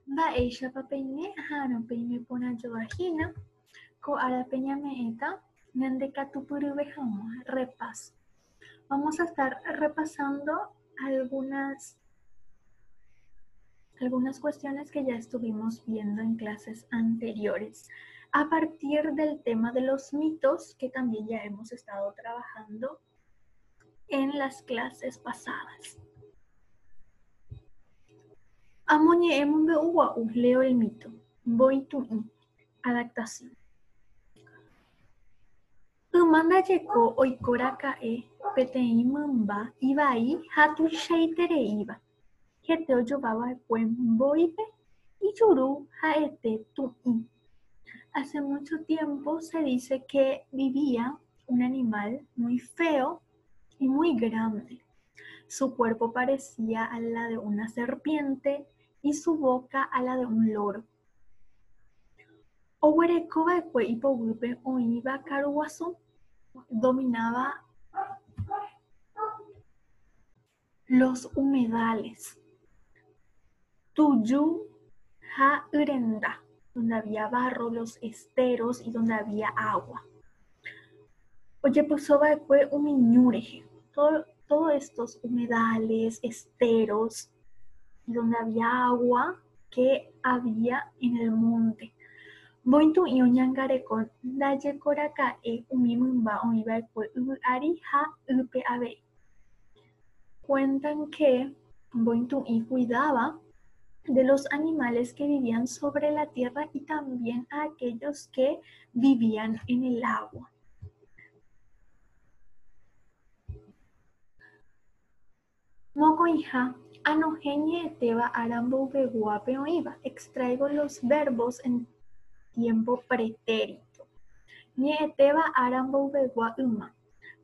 Mba'éichapa peime aha'arõ peime porãjovahína ko ára peñame'ẽta ñandekatupyryve hag̃ua, repaso. Vamos a estar repasando algunas cuestiones que ya estuvimos viendo en clases anteriores, a partir del tema de los mitos que también ya hemos estado trabajando en las clases pasadas. Amoñe'ẽmombe'ugua'u, leo el mito. Mboytu'i, adaptación. Yma ndajeko oikóraka'e peteĩ mymba ivai ha tuichaitereíva. Hete ojovava'ekue mboýpe, ijuru ha'ete tu'i. Hace mucho tiempo se dice que vivía un animal muy feo y muy grande. Su cuerpo parecía a la de una serpiente y su boca a la de un loro. Oguerekova'ekue ipoguýpe oĩva karuguasu, dominaba los humedales. Tuju ha yrenda, donde había barro, los esteros y donde había agua. Ojepysóva'ekue umiñúrehe, todos estos humedales, esteros, y donde había agua que había en el monte. Mboytu'i oñangareko ndajekoraka'e umi mymba oĩva'ekue yvy'ári ha ýpe avei. Cuentan que Mboytu'i cuidaba de los animales que vivían sobre la tierra y también a aquellos que vivían en el agua. Mokõiha anohẽ ñe'ẽtéva ára mboyveguápe oĩva. Extraigo los verbos en tiempo pretérito. Ñe'ẽtéva ára mboyvegua yma.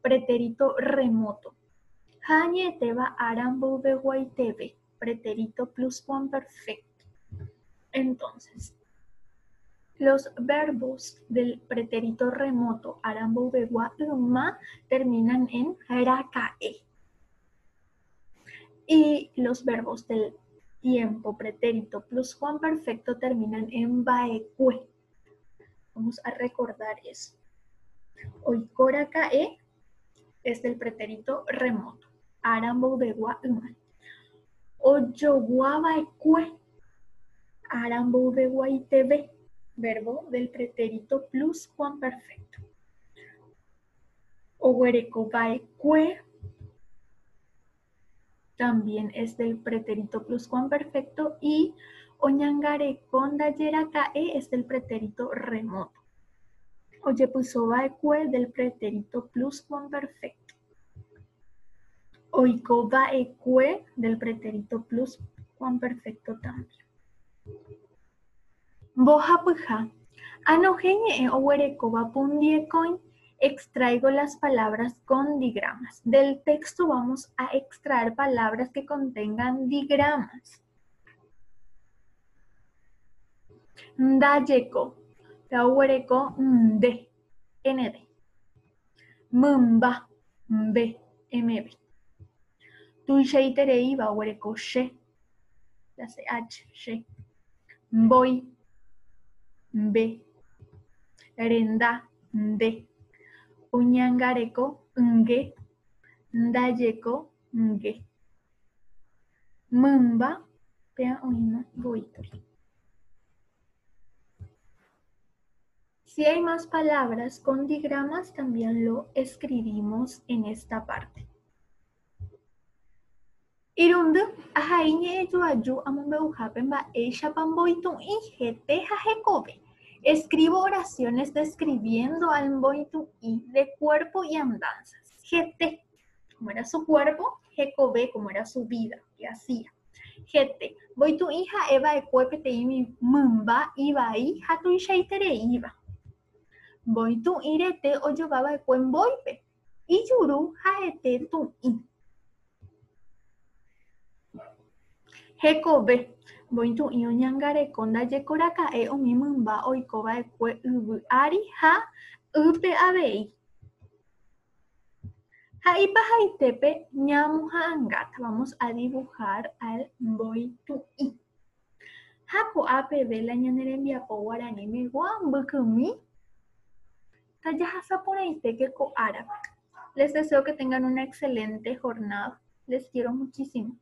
Pretérito remoto. Ha ñe'ẽtéva ára mboyveguaiteve. Pretérito pluscuamperfecto. Entonces, los verbos del pretérito remoto ára mboyvegua yma terminan en raka'e. Y los verbos del tiempo pretérito pluscuamperfecto terminan en mba'ekue. Vamos a recordar eso. Oikóraka'e es del pretérito remoto. Ára mboyvegua yma. Ojoguava'ekue ára mboyveguaiteve, verbo del pretérito pluscuamperfecto. Oguerekova'ekue también es del pretérito pluscuamperfecto y oñangareko ndajeraka'e es del pretérito remoto. Ojepysóva'ekue del pretérito pluscuamperfecto. Oikova'ekue del pretérito pluscuamperfecto también. Mbohapyha. Anohẽ ñe'ẽ oguerekóva pundiekói. Extraigo las palabras con digramas. Del texto vamos a extraer palabras que contengan digramas. Ndajeko. Oguereko nde. nd. Mymba. mbe. mb. Tuichaitereíva oguereko che. La ch. che. Mboy. mbe. Renda. nde. Oñangareko nge. Ndajeko nge. Mymba pea oĩma mbo'íturi. Si hay más palabras con digramas, también lo escribimos en esta parte. Irundy ahai ñe'ẽjoaju amombe'uhápe mba'éichapa mboytu'i hete ha hekove. Escribo oraciones describiendo al mboytu'i de cuerpo y andanzas. Hete, como era su cuerpo, hekove, como era su vida, que hacía. Hete, mboytu'i ha'eva'ekue peteĩ mymba ivai ha tuichaitereíva. Mboytu'i rete ojovava'ekue mbóipe. Ijuru ha'ete tu'i. Hekove. Mboytu'i oñangareko ndajekoraka'e umi mymba oikova'ekue yvy'ári ha ýpe avei. Ha'ipahaitépe ñamoha'ãngáta. Vamos a dibujar al mboytu'i. Haku ape vela ñanerembiapo Guarani meguambykymi tajasaporãite ko árape. Les deseo que tengan una excelente jornada. Les quiero muchísimo.